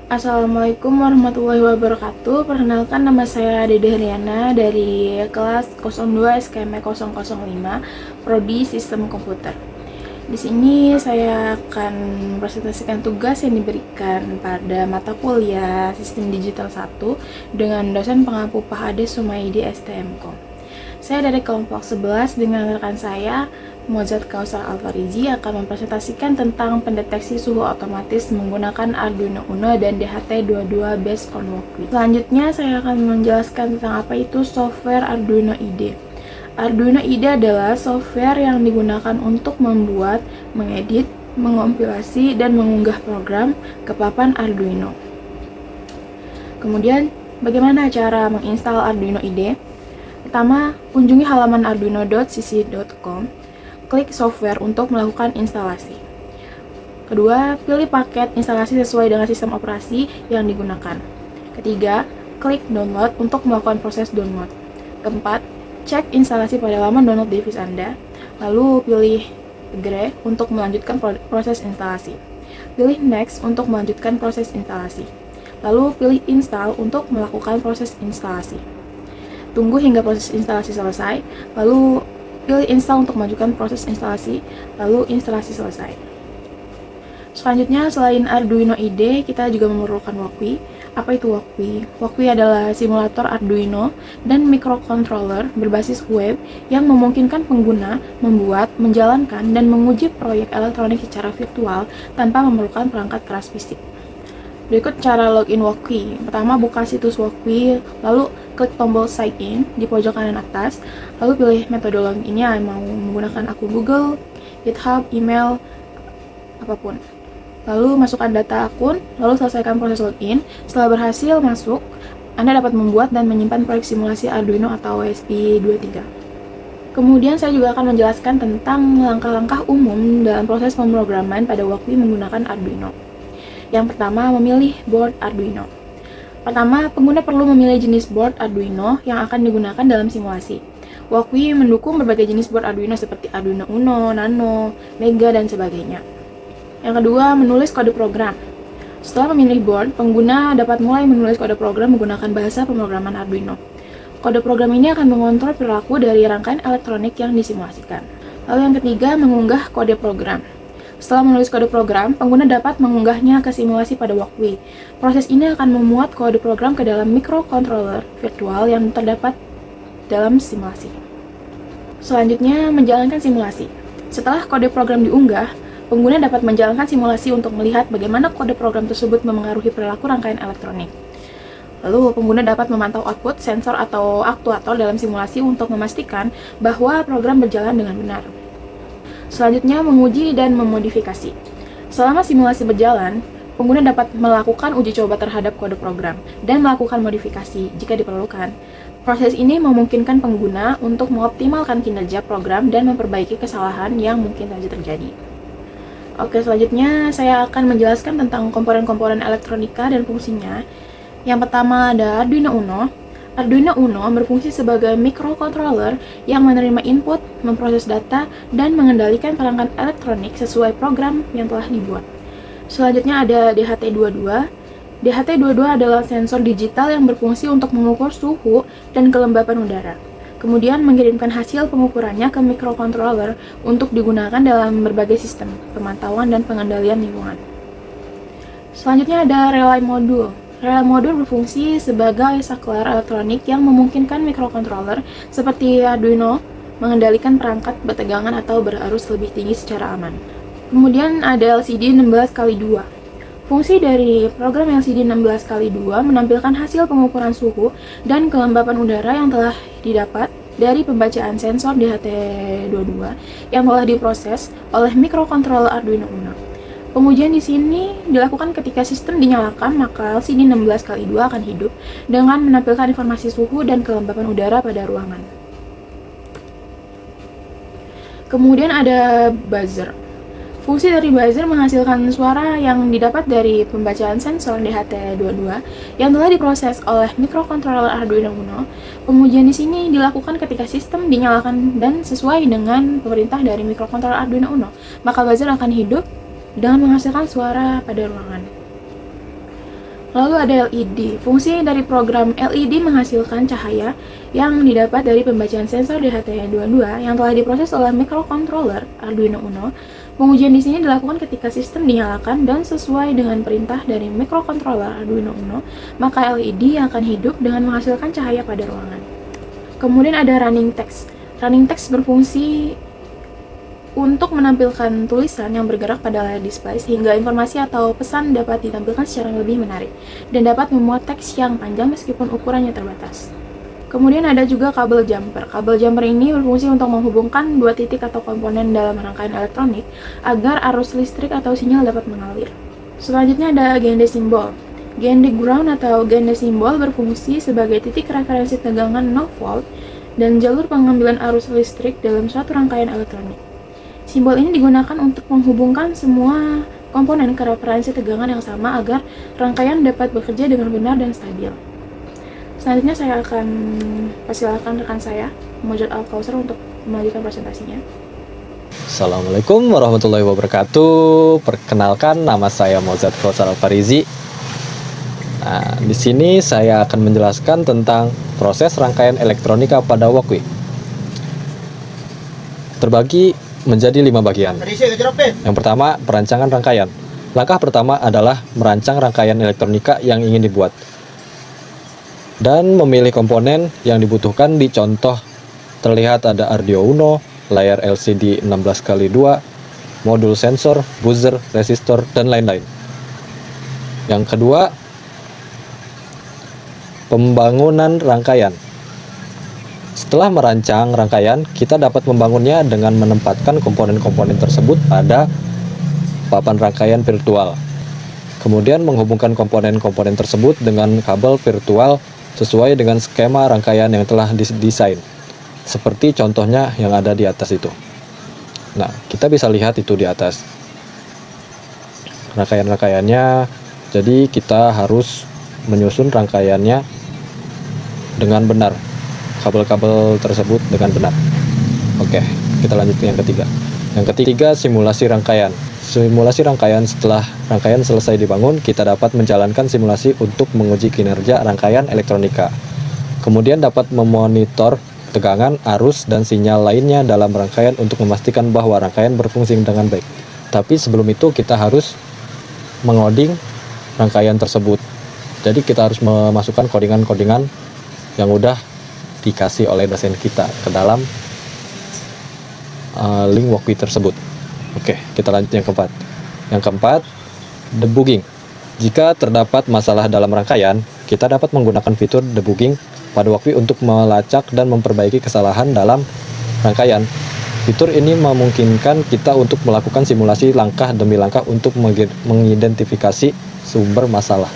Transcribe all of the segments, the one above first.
Assalamualaikum warahmatullahi wabarakatuh. Perkenalkan, nama saya Dede Heriana dari kelas 02 SKM 005 Prodi Sistem Komputer. Di sini saya akan mempresentasikan tugas yang diberikan pada mata kuliah Sistem Digital 1 dengan dosen pengampu Pak Ade Sumaidi STMKOM. Saya dari kelompok 11 dengan rekan saya Mozart Kausar Alfarizi akan mempresentasikan tentang pendeteksi suhu otomatis menggunakan Arduino Uno dan DHT22 based on Walkbit. Selanjutnya saya akan menjelaskan tentang apa itu software Arduino IDE. Arduino IDE adalah software yang digunakan untuk membuat, mengedit, mengompilasi, dan mengunggah program ke papan Arduino. Kemudian, bagaimana cara menginstal Arduino IDE? Pertama, kunjungi halaman arduino.cc.com. Klik software untuk melakukan instalasi. Kedua, pilih paket instalasi sesuai dengan sistem operasi yang digunakan. Ketiga, klik download untuk melakukan proses download. Keempat, cek instalasi pada laman download device Anda. Lalu pilih agree untuk melanjutkan proses instalasi. Pilih next untuk melanjutkan proses instalasi. Lalu pilih install untuk melakukan proses instalasi. Tunggu hingga proses instalasi selesai, lalu pilih install untuk mengajukan proses instalasi, lalu instalasi selesai. Selanjutnya, selain Arduino IDE, kita juga memerlukan Walkbit. Apa itu Walkbit? Walkbit adalah simulator Arduino dan microcontroller berbasis web yang memungkinkan pengguna membuat, menjalankan, dan menguji proyek elektronik secara virtual tanpa memerlukan perangkat keras fisik. Berikut cara login Walkbit. Pertama, buka situs Walkbit, lalu klik tombol sign in di pojok kanan atas, lalu pilih metode loginnya, mau menggunakan akun Google, GitHub, email, apapun. Lalu masukkan data akun, lalu selesaikan proses login. Setelah berhasil masuk, Anda dapat membuat dan menyimpan proyek simulasi Arduino atau ESP23. Kemudian saya juga akan menjelaskan tentang langkah-langkah umum dalam proses pemrograman pada Walkbit menggunakan Arduino. Yang pertama, memilih board Arduino. Pertama, pengguna perlu memilih jenis board Arduino yang akan digunakan dalam simulasi. Walkbit mendukung berbagai jenis board Arduino seperti Arduino Uno, Nano, Mega, dan sebagainya. Yang kedua, menulis kode program. Setelah memilih board, pengguna dapat mulai menulis kode program menggunakan bahasa pemrograman Arduino. Kode program ini akan mengontrol perilaku dari rangkaian elektronik yang disimulasikan. Lalu yang ketiga, mengunggah kode program. Setelah menulis kode program, pengguna dapat mengunggahnya ke simulasi pada Walkbit. Proses ini akan memuat kode program ke dalam microcontroller virtual yang terdapat dalam simulasi. Selanjutnya, menjalankan simulasi. Setelah kode program diunggah, pengguna dapat menjalankan simulasi untuk melihat bagaimana kode program tersebut memengaruhi perilaku rangkaian elektronik. Lalu, pengguna dapat memantau output, sensor, atau aktuator dalam simulasi untuk memastikan bahwa program berjalan dengan benar. Selanjutnya, menguji dan memodifikasi. Selama simulasi berjalan, pengguna dapat melakukan uji coba terhadap kode program dan melakukan modifikasi jika diperlukan. Proses ini memungkinkan pengguna untuk mengoptimalkan kinerja program dan memperbaiki kesalahan yang mungkin saja terjadi. Oke, selanjutnya saya akan menjelaskan tentang komponen-komponen elektronika dan fungsinya. Yang pertama ada Arduino Uno. Arduino Uno berfungsi sebagai microcontroller yang menerima input, memproses data, dan mengendalikan perangkat elektronik sesuai program yang telah dibuat. Selanjutnya ada DHT22. DHT22 adalah sensor digital yang berfungsi untuk mengukur suhu dan kelembapan udara. Kemudian mengirimkan hasil pengukurannya ke microcontroller untuk digunakan dalam berbagai sistem pemantauan dan pengendalian lingkungan. Selanjutnya ada relay module. Relay module berfungsi sebagai saklar elektronik yang memungkinkan microcontroller seperti Arduino mengendalikan perangkat bertegangan atau berarus lebih tinggi secara aman. Kemudian ada LCD 16x2. Fungsi dari program LCD 16x2 menampilkan hasil pengukuran suhu dan kelembapan udara yang telah didapat dari pembacaan sensor DHT22 yang telah diproses oleh microcontroller Arduino Uno. Pengujian di sini dilakukan ketika sistem dinyalakan, maka LCD 16x2 akan hidup dengan menampilkan informasi suhu dan kelembapan udara pada ruangan. Kemudian ada buzzer. Fungsi dari buzzer menghasilkan suara yang didapat dari pembacaan sensor DHT22 yang telah diproses oleh microcontroller Arduino Uno. Pengujian di sini dilakukan ketika sistem dinyalakan dan sesuai dengan perintah dari microcontroller Arduino Uno, maka buzzer akan hidup dengan menghasilkan suara pada ruangan. Lalu ada LED. Fungsi dari program LED menghasilkan cahaya yang didapat dari pembacaan sensor DHT22 yang telah diproses oleh microcontroller Arduino Uno. Pengujian di sini dilakukan ketika sistem dinyalakan dan sesuai dengan perintah dari microcontroller Arduino Uno, maka LED akan hidup dengan menghasilkan cahaya pada ruangan. Kemudian ada running text. Running text berfungsi untuk menampilkan tulisan yang bergerak pada layar display sehingga informasi atau pesan dapat ditampilkan secara lebih menarik dan dapat memuat teks yang panjang meskipun ukurannya terbatas. Kemudian ada juga kabel jumper. Kabel jumper ini berfungsi untuk menghubungkan dua titik atau komponen dalam rangkaian elektronik agar arus listrik atau sinyal dapat mengalir. Selanjutnya ada gende simbol. Gende ground atau gende simbol berfungsi sebagai titik referensi tegangan 0 volt dan jalur pengambilan arus listrik dalam suatu rangkaian elektronik. Simbol ini digunakan untuk menghubungkan semua komponen ke referensi tegangan yang sama agar rangkaian dapat bekerja dengan benar dan stabil. Selanjutnya saya akan persilakan rekan saya, Mojad Al-Kausar, untuk melanjutkan presentasinya. Assalamualaikum warahmatullahi wabarakatuh. Perkenalkan, nama saya Mojad Al-Kausar Al-Farizi. Nah, di sini saya akan menjelaskan tentang proses rangkaian elektronika pada Walkwi. Terbagi menjadi 5 bagian. Yang pertama, perancangan rangkaian. Langkah pertama adalah merancang rangkaian elektronika yang ingin dibuat dan memilih komponen yang dibutuhkan. Di contoh terlihat ada Arduino Uno, layar LCD 16x2, modul sensor, buzzer, resistor, dan lain-lain. Yang kedua, pembangunan rangkaian. Setelah merancang rangkaian, kita dapat membangunnya dengan menempatkan komponen-komponen tersebut pada papan rangkaian virtual. Kemudian menghubungkan komponen-komponen tersebut dengan kabel virtual sesuai dengan skema rangkaian yang telah didesain. Seperti contohnya yang ada di atas itu. Nah, kita bisa lihat itu di atas. Rangkaian-rangkaiannya, jadi kita harus menyusun rangkaiannya dengan benar. Kabel-kabel tersebut dengan benar. Oke, kita lanjut ke yang ketiga. Yang ketiga, simulasi rangkaian. Simulasi rangkaian. Setelah rangkaian selesai dibangun, kita dapat menjalankan simulasi untuk menguji kinerja rangkaian elektronika. Kemudian dapat memonitor tegangan, arus, dan sinyal lainnya dalam rangkaian untuk memastikan bahwa rangkaian berfungsi dengan baik. Tapi sebelum itu kita harus mengoding rangkaian tersebut. Jadi kita harus memasukkan kodingan-kodingan yang udah dikasih oleh dosen kita ke dalam link Walkwi tersebut. Oke, kita lanjut yang keempat. Yang keempat, debugging. Jika terdapat masalah dalam rangkaian, kita dapat menggunakan fitur debugging pada Walkwi untuk melacak dan memperbaiki kesalahan dalam rangkaian. Fitur ini memungkinkan kita untuk melakukan simulasi langkah demi langkah untuk mengidentifikasi sumber masalah.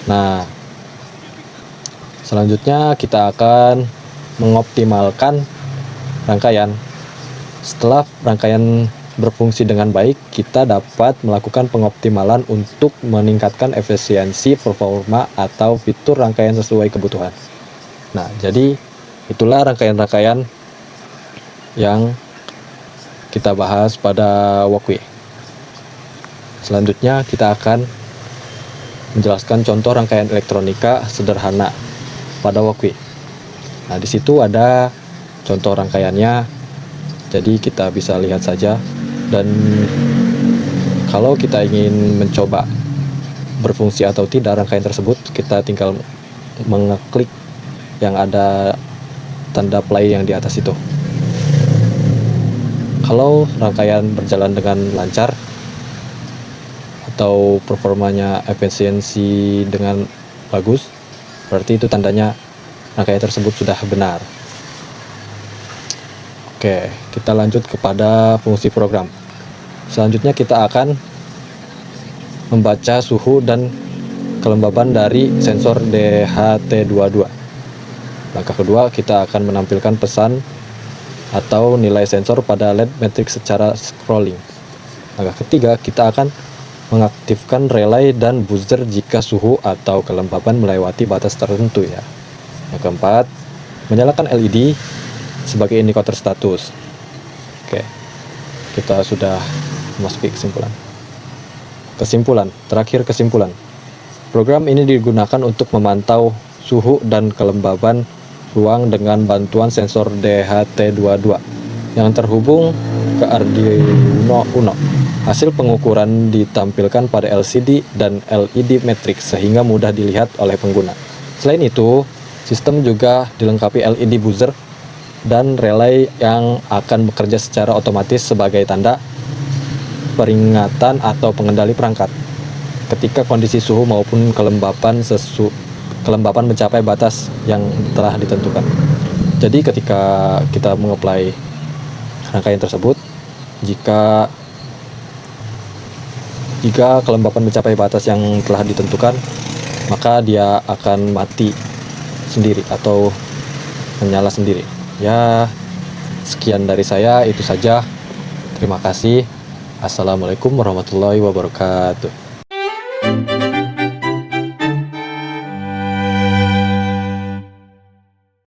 Nah, selanjutnya kita akan mengoptimalkan rangkaian. Setelah rangkaian berfungsi dengan baik, kita dapat melakukan pengoptimalan untuk meningkatkan efisiensi, performa, atau fitur rangkaian sesuai kebutuhan. Nah, jadi itulah rangkaian-rangkaian yang kita bahas pada Walkwi. Selanjutnya kita akan menjelaskan contoh rangkaian elektronika sederhana pada Walkwi. Nah, di situ ada contoh rangkaiannya. Jadi kita bisa lihat saja. Dan kalau kita ingin mencoba berfungsi atau tidak rangkaian tersebut, kita tinggal mengeklik yang ada tanda play yang di atas itu. Kalau rangkaian berjalan dengan lancar atau performanya efisiensi dengan bagus, berarti itu tandanya rangkaian tersebut sudah benar. Oke, kita lanjut kepada fungsi program. Selanjutnya kita akan membaca suhu dan kelembaban dari sensor DHT22. Langkah kedua, kita akan menampilkan pesan atau nilai sensor pada LED matrix secara scrolling. Langkah ketiga, kita akan mengaktifkan relay dan buzzer jika suhu atau kelembaban melewati batas tertentu ya. Yang keempat, menyalakan LED sebagai indikator status. Oke, kita sudah memasuki kesimpulan. Kesimpulan, terakhir kesimpulan. Program ini digunakan untuk memantau suhu dan kelembaban ruang dengan bantuan sensor DHT22 yang terhubung ke Arduino Uno. Hasil pengukuran ditampilkan pada LCD dan LED matrix sehingga mudah dilihat oleh pengguna. Selain itu, sistem juga dilengkapi LED buzzer dan relay yang akan bekerja secara otomatis sebagai tanda peringatan atau pengendali perangkat ketika kondisi suhu maupun kelembapan mencapai batas yang telah ditentukan. Jadi ketika kita mengapply rangkaian tersebut, jika kelembapan mencapai batas yang telah ditentukan, maka dia akan mati sendiri atau menyala sendiri. Ya, sekian dari saya, itu saja. Terima kasih. Assalamualaikum warahmatullahi wabarakatuh.